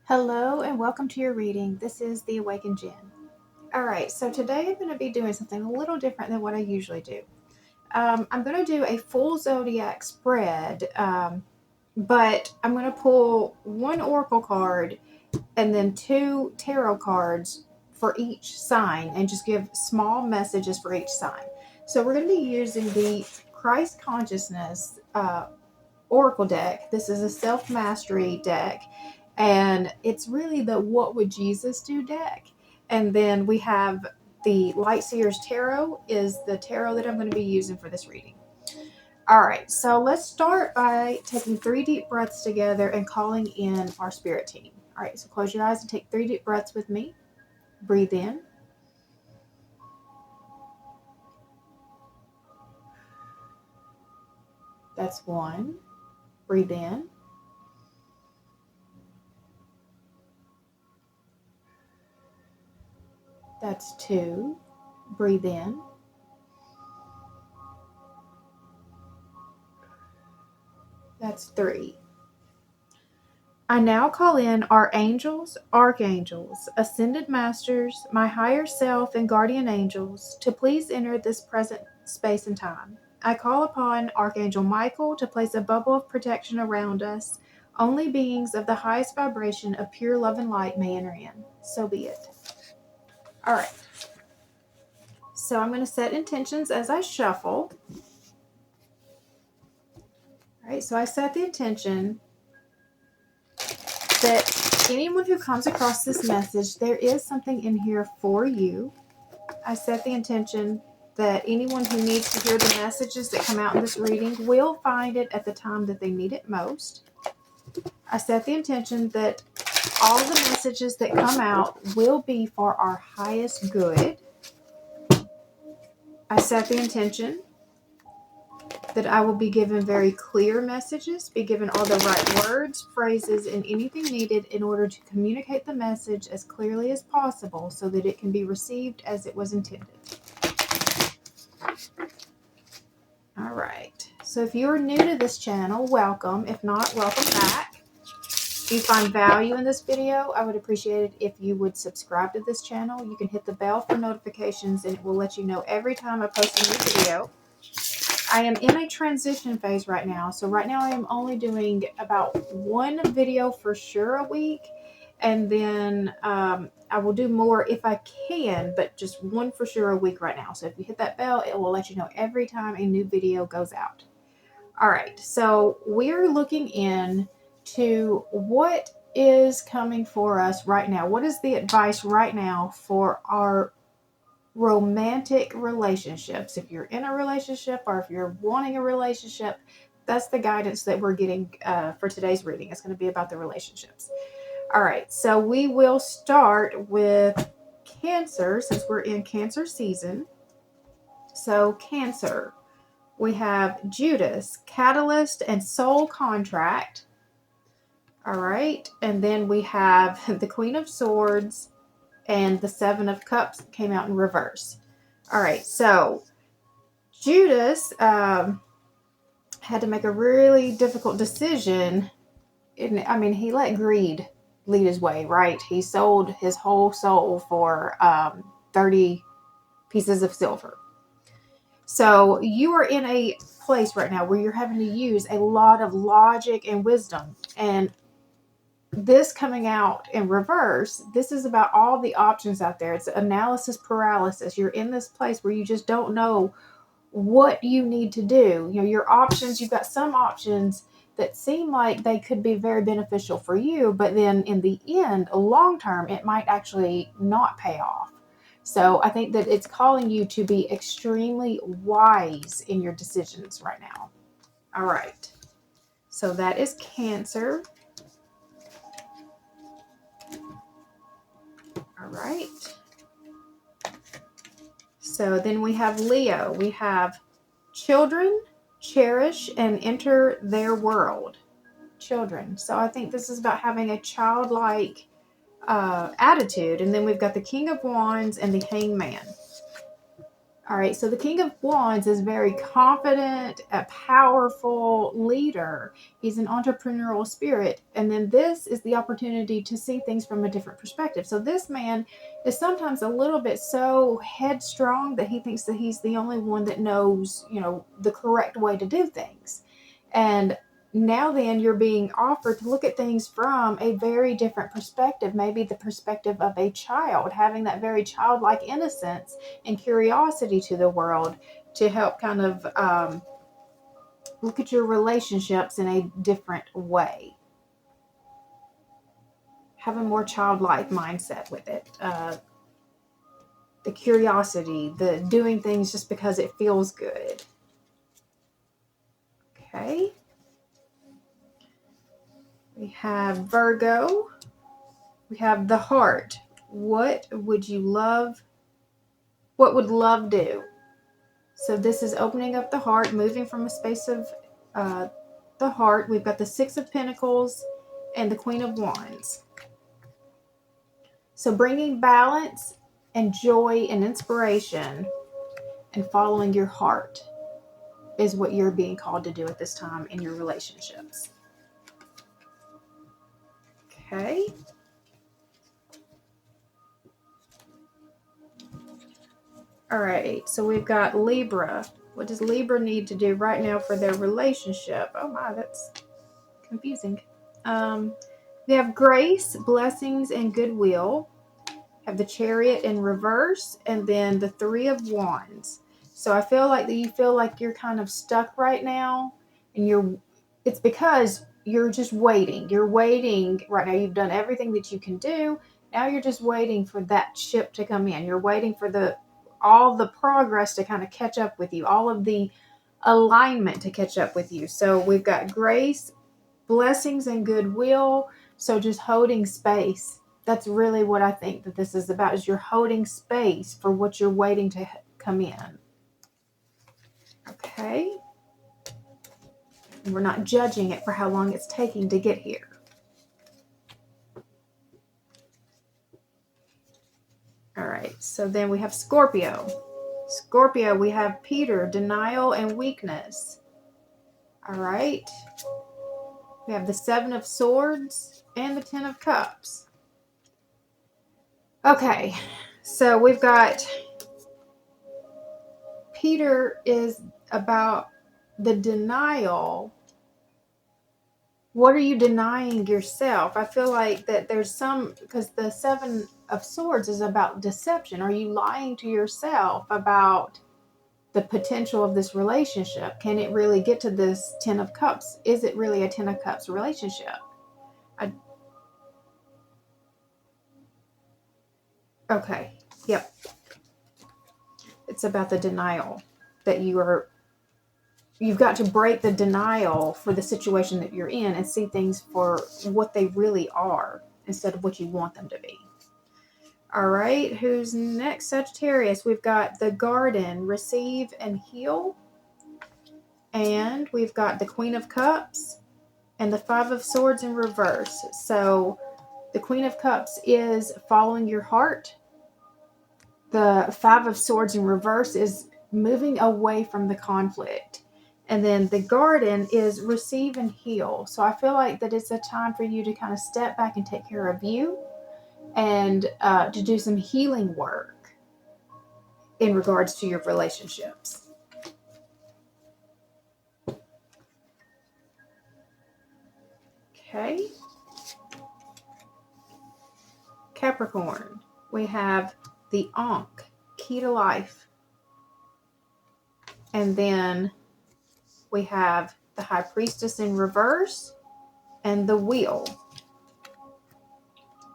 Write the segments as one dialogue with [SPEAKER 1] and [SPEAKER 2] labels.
[SPEAKER 1] Hello and welcome to your reading. This is the Awakened Jen. Alright, so today I'm going to be doing something a little different than what I usually do. I'm going to do a full zodiac spread, but I'm going to pull one oracle card and then two tarot cards for each sign and just give small messages for each sign. So we're going to be using the Christ Consciousness Oracle deck. This is a self-mastery deck. And it's really the What Would Jesus Do deck. And then we have the Light Seers Tarot is the tarot that I'm going to be using for this reading. All right, so let's start by taking 3 deep breaths together and calling in our spirit team. All right, so close your eyes and take 3 deep breaths with me. Breathe in. That's 1. Breathe in. That's 2. Breathe in. That's 3. I now call in our angels, archangels, ascended masters, my higher self, and guardian angels to please enter this present space and time. I call upon Archangel Michael to place a bubble of protection around us. Only beings of the highest vibration of pure love and light may enter in. So be it. All right. So I'm going to set intentions as I shuffle. All right. So I set the intention that anyone who comes across this message, there is something in here for you. I set the intention that anyone who needs to hear the messages that come out in this reading will find it at the time that they need it most. I set the intention that all the messages that come out will be for our highest good. I set the intention that I will be given very clear messages, be given all the right words, phrases, and anything needed in order to communicate the message as clearly as possible so that it can be received as it was intended. All right. So if you're new to this channel, welcome. If not, welcome back. If you find value in this video, I would appreciate it if you would subscribe to this channel. You can hit the bell for notifications and it will let you know every time I post a new video. I am in a transition phase right now. So right now I am only doing about 1 video for sure a week. And then I will do more if I can, but just 1 for sure a week right now. So if you hit that bell, it will let you know every time a new video goes out. All right. So we're looking into what is coming for us right now. What is the advice right now for our romantic relationships? If you're in a relationship or if you're wanting a relationship, that's the guidance that we're getting for today's reading. It's going to be about the relationships. All right, so we will start with Cancer since we're in Cancer season. So Cancer, we have Judas, Catalyst, and Soul Contract. All right, and then we have the Queen of Swords, and the 7 of Cups came out in reverse. All right, so Judas had to make a really difficult decision. He let greed lead his way, right? He sold his whole soul for 30 pieces of silver. So you are in a place right now where you're having to use a lot of logic and wisdom. And this coming out in reverse, this is about all the options out there. It's analysis paralysis. You're in this place where you just don't know what you need to do. You know, your options, you've got some options that seem like they could be very beneficial for you, but then in the end, long term, it might actually not pay off. So I think that it's calling you to be extremely wise in your decisions right now. All right. So that is Cancer. All right. So then we have Leo. We have children, cherish, and enter their world. Children. So I think this is about having a childlike attitude. And then we've got the King of Wands and the Hangman. All right, so the King of Wands is very confident, a powerful leader. He's an entrepreneurial spirit. And then this is the opportunity to see things from a different perspective. So this man is sometimes a little bit so headstrong that he thinks that he's the only one that knows, the correct way to do things. And now then you're being offered to look at things from a very different perspective, maybe the perspective of a child, having that very childlike innocence and curiosity to the world to help kind of look at your relationships in a different way. Have a more childlike mindset with it. The curiosity, the doing things just because it feels good. Okay. We have Virgo. We have the heart. What would love do? So this is opening up the heart, moving from a space of the heart. We've got the Six of Pentacles and the Queen of Wands. So bringing balance and joy and inspiration and following your heart is what you're being called to do at this time in your relationships. Okay. All right, so we've got Libra. What does Libra need to do right now for their relationship? Oh my, that's confusing. We have grace, blessings, and goodwill. Have the Chariot in reverse, and then the Three of Wands. So I feel like you feel like you're kind of stuck right now, and it's because you're just waiting. You're waiting right now. You've done everything that you can do. Now you're just waiting for that ship to come in. You're waiting for all the progress to kind of catch up with you, all of the alignment to catch up with you. So we've got grace, blessings, and goodwill. So just holding space. That's really what I think that this is about, is you're holding space for what you're waiting to come in. Okay. And we're not judging it for how long it's taking to get here. All right. So then we have Scorpio. Scorpio, we have Peter, denial and weakness. All right. We have the Seven of Swords and the Ten of Cups. Okay, so we've got Peter is about the denial. What are you denying yourself? I feel like that there's because the Seven of Swords is about deception. Are you lying to yourself about the potential of this relationship? Can it really get to this Ten of Cups? Is it really a Ten of Cups relationship? Okay, yep. It's about the denial that you've got to break the denial for the situation that you're in and see things for what they really are instead of what you want them to be. All right, who's next? Sagittarius. We've got the Garden, receive and heal. And we've got the Queen of Cups and the Five of Swords in reverse. So the Queen of Cups is following your heart. The Five of Swords in reverse is moving away from the conflict. And then the Garden is receive and heal. So I feel like that it's a time for you to kind of step back and take care of you and to do some healing work in regards to your relationships. Okay. Capricorn. We have the Ankh, key to life. And then we have the High Priestess in reverse and the Wheel.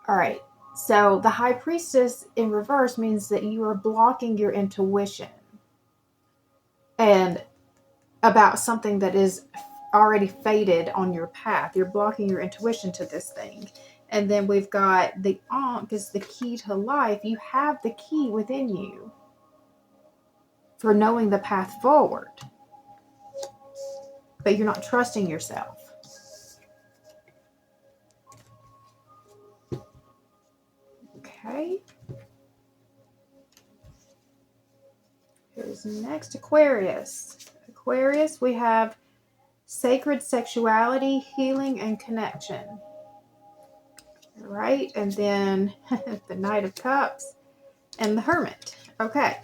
[SPEAKER 1] All right. So the High Priestess in reverse means that you are blocking your intuition and about something that is already fated on your path. You're blocking your intuition to this thing. And then we've got the Ankh is the key to life. You have the key within you for knowing the path forward, but you're not trusting yourself. Okay. Who's next? Aquarius. Aquarius, we have sacred sexuality, healing, and connection. All right, and then the Knight of Cups and the Hermit. Okay.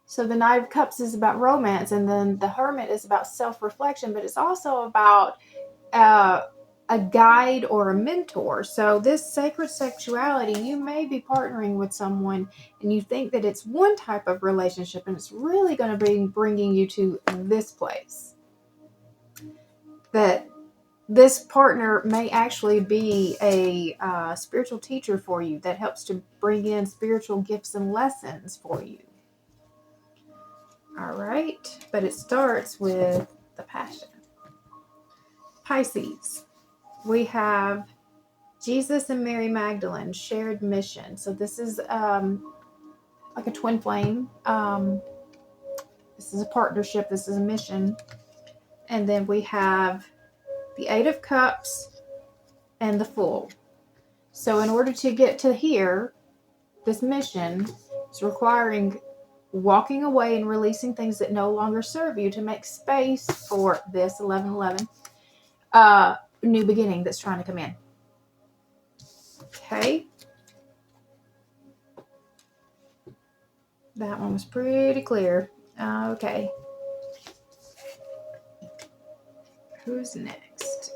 [SPEAKER 1] So the Knight of Cups is about romance, and then the Hermit is about self-reflection, but it's also about a guide or a mentor. So this sacred sexuality, you may be partnering with someone and you think that it's one type of relationship, and it's really going to be bringing you to this place. That this partner may actually be a spiritual teacher for you that helps to bring in spiritual gifts and lessons for you. All right, but it starts with the passion. Pisces, we have Jesus and Mary Magdalene, shared mission. So this is like a twin flame. This is a partnership. This is a mission. And then we have the Eight of Cups and the Fool. So in order to get to here, this mission is requiring walking away and releasing things that no longer serve you to make space for this 1111 new beginning that's trying to come in. Okay. That one was pretty clear. Okay. Who's next?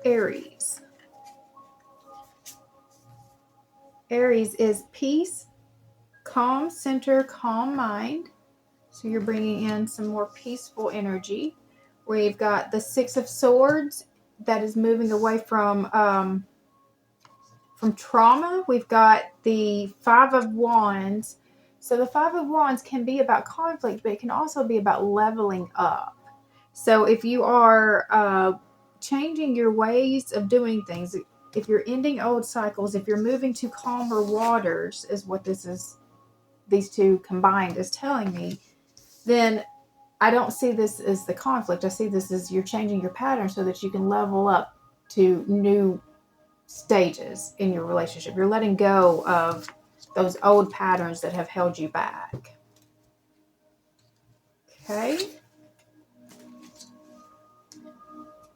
[SPEAKER 1] Aries. Aries is peace, calm center, calm mind. So you're bringing in some more peaceful energy. We've got the Six of Swords that is moving away from trauma. We've got the Five of Wands. So the Five of Wands can be about conflict, but it can also be about leveling up. So if you are changing your ways of doing things, if you're ending old cycles, if you're moving to calmer waters, is what this is, these two combined is telling me, then I don't see this as the conflict. I see this as you're changing your pattern so that you can level up to new stages in your relationship. You're letting go of those old patterns that have held you back. Okay.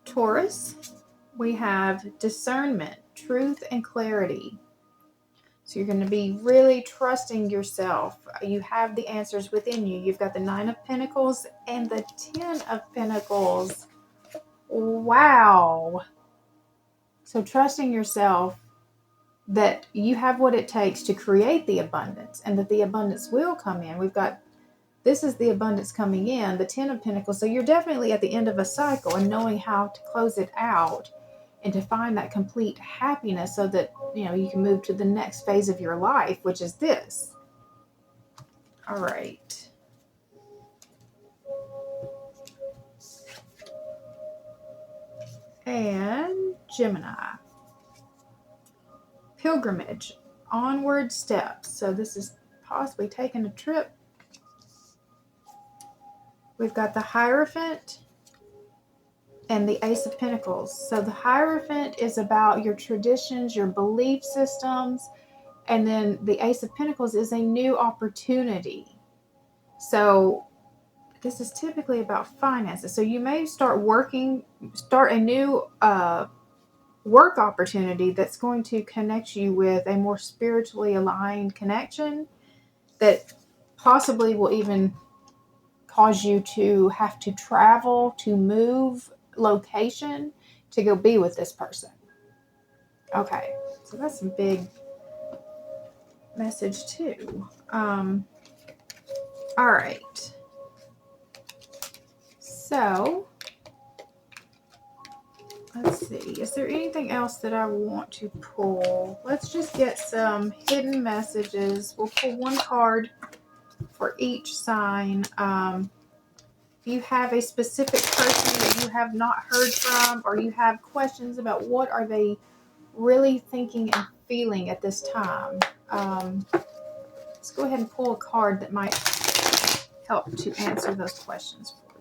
[SPEAKER 1] Taurus, we have discernment, truth, and clarity. So you're going to be really trusting yourself. You have the answers within you. You've got the Nine of Pentacles and the Ten of Pentacles. Wow. So trusting yourself that you have what it takes to create the abundance and that the abundance will come in. We've got, this is the abundance coming in, the Ten of Pentacles. So you're definitely at the end of a cycle and knowing how to close it out and to find that complete happiness so that, you know, you can move to the next phase of your life, which is this. All right. And Gemini. Pilgrimage, onward steps. So this is possibly taking a trip. We've got the Hierophant and the Ace of Pentacles. So the Hierophant is about your traditions, your belief systems, and then the Ace of Pentacles is a new opportunity. So this is typically about finances. So you may start a new work opportunity that's going to connect you with a more spiritually aligned connection that possibly will even cause you to have to travel, to move location to go be with this person. Okay, so that's a big message too. All right. So let's see. Is there anything else that I want to pull? Let's just get some hidden messages. We'll pull one card for each sign. If you have a specific person that you have not heard from, or you have questions about what are they really thinking and feeling at this time, let's go ahead and pull a card that might help to answer those questions for you.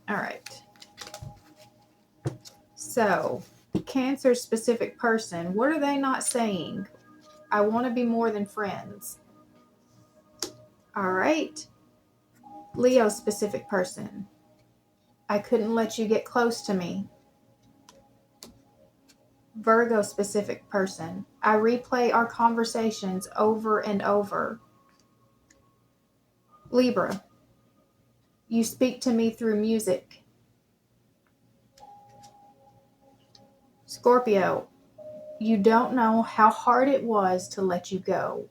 [SPEAKER 1] All right. So, Cancer specific person. What are they not saying? I want to be more than friends. All right. Leo specific person. I couldn't let you get close to me. Virgo specific person. I replay our conversations over and over. Libra. You speak to me through music. Scorpio. You don't know how hard it was to let you go.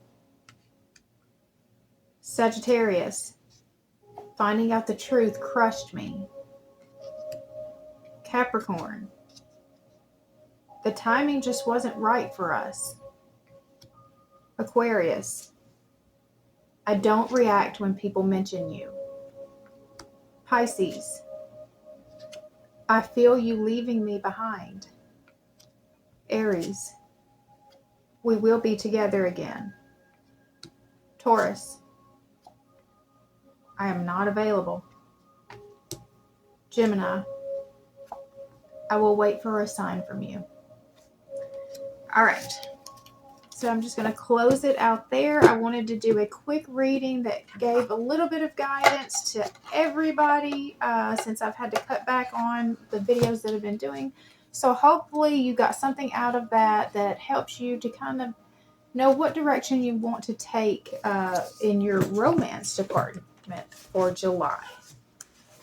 [SPEAKER 1] Sagittarius. Finding out the truth crushed me. Capricorn. The timing just wasn't right for us. Aquarius. I don't react when people mention you. Pisces. I feel you leaving me behind. Aries. We will be together again. Taurus. I am not available. Gemini. I will wait for a sign from you. All right. So I'm just going to close it out there. I wanted to do a quick reading that gave a little bit of guidance to everybody since I've had to cut back on the videos that I've been doing. So hopefully you got something out of that that helps you to kind of know what direction you want to take in your romance department for July.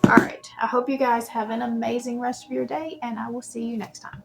[SPEAKER 1] All right. I hope you guys have an amazing rest of your day, and I will see you next time.